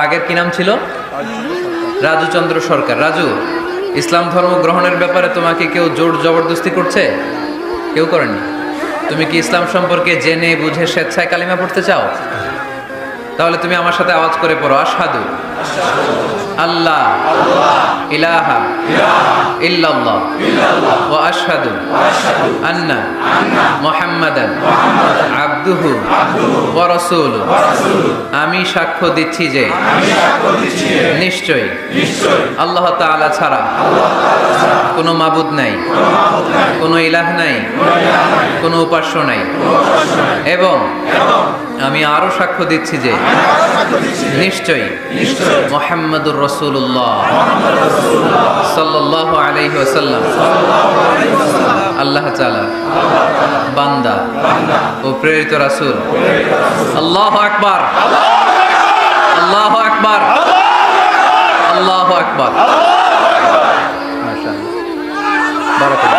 আগের কি নাম ছিল? রাজু চন্দ্র সরকার। রাজু, ইসলাম ধর্ম গ্রহণের ব্যাপারে তোমাকে কেউ জোর জবরদস্তি করছে? কেউ করেনি। তুমি কি ইসলাম সম্পর্কে জেনে বুঝে স্বেচ্ছায় কালিমা পড়তে চাও? তাহলে তুমি আমার সাথে আওয়াজ করে পড়ো, আশহাদু আল্লাহ ইলাহা ইল্লাল্লাহ ওয়া আশহাদু আন্না মুহাম্মাদান আবদুহু ওয়া রাসূলুহু। আমি সাক্ষ্য দিচ্ছি যে নিশ্চয়ই আল্লাহ তাআলা ছাড়া কোনো মাবুদ নাই, কোনো ইলাহ নাই, কোনো উপাস্য নাই, এবং আমি আরো সাক্ষ্য দিচ্ছি যে নিশ্চয়ই মুহাম্মাদুর রাসূলুল্লাহ সাল্লাল্লাহু আলাইহি ওয়াসাল্লাম আল্লাহ তাআলা বান্দা ও প্রেরিত রাসূল। আল্লাহু আকবার, আল্লাহু আকবার, আল্লাহু আকবার। মাশাআল্লাহ, বারাকাল্লাহ।